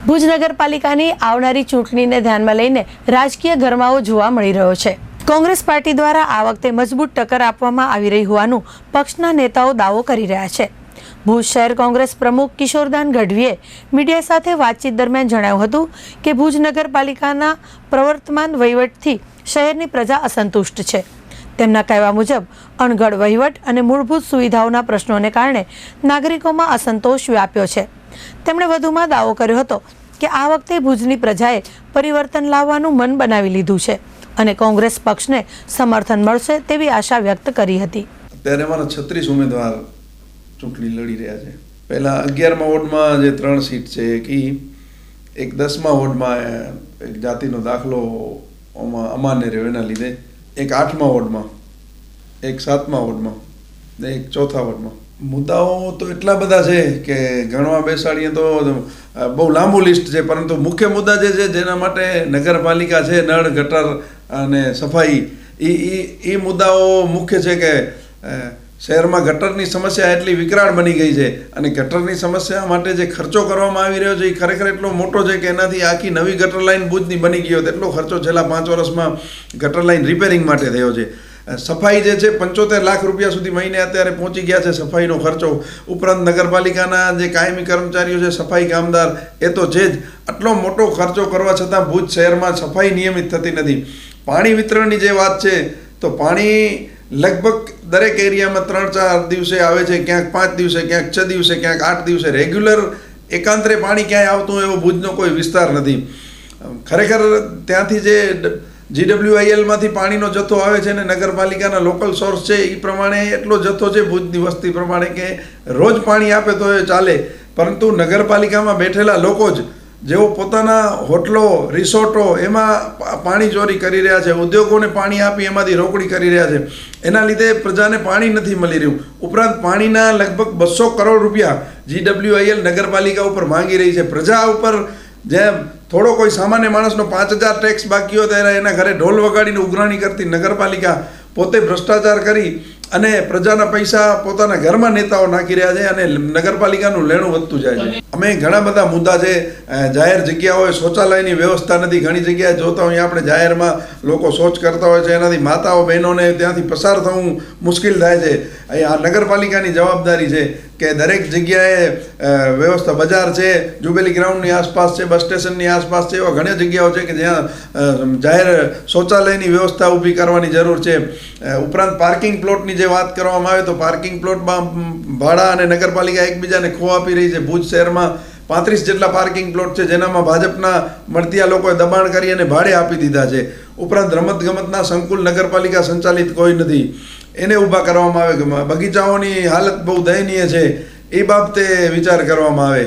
ભુજ નગરપાલિકાની આવનારી ચૂંટણીને ધ્યાનમાં લઈને રાજકીય ગરમાવો જોવા મળી રહ્યો છે। કોંગ્રેસ પાર્ટી દ્વારા આ વખતે મજબૂત ટક્કર આપવામાં આવી રહી હોવાનું પક્ષના નેતાઓ દાવો કરી રહ્યા છે। ભુજ શહેર કોંગ્રેસ પ્રમુખ કિશોરદાન ગઢવીએ મીડિયા સાથે વાતચીત દરમિયાન જણાવ્યું હતું કે ભુજ નગરપાલિકાના પ્રવર્તમાન વહીવટથી શહેરની પ્રજા અસંતુષ્ટ છે। તેમના કહેવા મુજબ અણઘડ વહીવટ અને મૂળભૂત સુવિધાઓના પ્રશ્નોને કારણે નાગરિકોમાં અસંતોષ વ્યાપ્યો છે। તેમણે વધુમાં દાવો કર્યો હતો કે આ વખતે ભુજની પ્રજાએ પરિવર્તન લાવવાનું મન બનાવી લીધું છે અને કોંગ્રેસ પક્ષને સમર્થન મળશે તેવી આશા વ્યક્ત કરી હતી। અત્યારે અમારા 36 ઉમેદવાર ચૂંટણી લડી રહ્યા છે। પહેલા 11મા વોર્ડમાં જે 3 સીટ છે એક 10મા વોર્ડમાં એક જાતિનો દાખલો અમાન્ય રહ્યો એના લીધે, એક 8મા વોર્ડમાં, એક 7મા વોર્ડમાં ને એક 4થા વોર્ડમાં। મુદ્દાઓ તો એટલા બધા છે કે ગણવા બેસાડીએ તો બહુ લાંબુ લિસ્ટ છે, પરંતુ મુખ્ય મુદ્દા જે છે જેના માટે નગરપાલિકા છે, નળ ગટર અને સફાઈ, એ મુદ્દાઓ મુખ્ય છે કે શહેરમાં ગટરની સમસ્યા એટલી વિકરાળ બની ગઈ છે અને ગટરની સમસ્યા માટે જે ખર્ચો કરવામાં આવી રહ્યો છે એ ખરેખર એટલો મોટો છે કે એનાથી આખી નવી ગટર લાઇન ભુજની બની ગઈ હોત એટલો ખર્ચો છેલ્લા 5 વર્ષમાં ગટર લાઇન રિપેરિંગ માટે થયો છે। સફાઈ જે છે 75 લાખ રૂપિયા સુધી મહિને અત્યારે પહોંચી ગયા છે સફાઈનો ખર્ચો। ઉપરાંત નગરપાલિકાના જે કાયમી કર્મચારીઓ છે, સફાઈ કામદાર, એ તો છે જ। આટલો મોટો ખર્ચો કરવા છતાં ભુજ શહેરમાં સફાઈ નિયમિત થતી નથી। પાણી વિતરણની જે વાત છે તો પાણી લગભગ દરેક એરિયામાં 3-4 દિવસે આવે છે, ક્યાંક 5 દિવસે, ક્યાંક 6 દિવસે, ક્યાંક 8 દિવસે। રેગ્યુલર એકાંતરે પાણી ક્યાંય આવતું એવો ભુજનો કોઈ વિસ્તાર નથી। ખરેખર ત્યાંથી જે GWIL-માંથી પાણીનો જથ્થો આવે છે ને નગરપાલિકાના લોકલ સોર્સ છે એ પ્રમાણે એટલો જથ્થો છે ભુજની વસ્તી પ્રમાણે કે રોજ પાણી આપે તો એ ચાલે, પરંતુ નગરપાલિકામાં બેઠેલા લોકો જ જેઓ પોતાના હોટલો, રિસોર્ટો એમાં પાણી ચોરી કરી રહ્યા છે, ઉદ્યોગોને પાણી આપી એમાંથી રોકડી કરી રહ્યા છે, એના લીધે પ્રજાને પાણી નથી મળી રહ્યું। ઉપરાંત પાણીના લગભગ 200 કરોડ રૂપિયા GWIL નગરપાલિકા ઉપર માંગી રહી છે। પ્રજા ઉપર જેમ થોડો કોઈ સામાન્ય માણસનો 5000 ટેક્સ બાકી હોય ત્યારે એના ઘરે ઢોલ વગાડીને ઉઘરાણી કરતી નગરપાલિકા પોતે ભ્રષ્ટાચાર કરી અને પ્રજાના પૈસા પોતાના ઘરમાં નેતાઓ નાખી રહ્યા છે અને નગરપાલિકાનું લેણું વધતું જાય છે। અમે ઘણા બધા મુદ્દા છે, જાહેર જગ્યાઓએ શૌચાલયની વ્યવસ્થા નથી। ઘણી જગ્યાએ જોતા હોઈએ આપણે જાહેરમાં લોકો શૌચ કરતા હોય છે, એનાથી માતાઓ બહેનોને ત્યાંથી પસાર થવું મુશ્કેલ થાય છે। આ નગરપાલિકાની જવાબદારી છે કે દરેક જગ્યાએ વ્યવસ્થા, બજાર છે, જુબેલી ગ્રાઉન્ડની આસપાસ છે, બસ સ્ટેશનની આસપાસ છે, એવા ઘણી જગ્યાઓ છે કે જ્યાં જાહેર શૌચાલયની વ્યવસ્થા ઊભી કરવાની જરૂર છે। ઉપરાંત પાર્કિંગ પ્લોટની જે વાત કરવામાં આવે તો પાર્કિંગ પ્લોટમાં ભાડા અને નગરપાલિકા એકબીજાને ખો આપી રહી છે। ભુજ શહેરમાં 35 જેટલા પાર્કિંગ પ્લોટ છે જેનામાં ભાજપના મળતિયા લોકોએ દબાણ કરી અને ભાડે આપી દીધા છે। ઉપરાંત રમતગમતના સંકુલ નગરપાલિકા સંચાલિત કોઈ નથી, એને ઊભા કરવામાં આવે। બગીચાઓની હાલત બહુ દયનીય છે, એ બાબતે વિચાર કરવામાં આવે।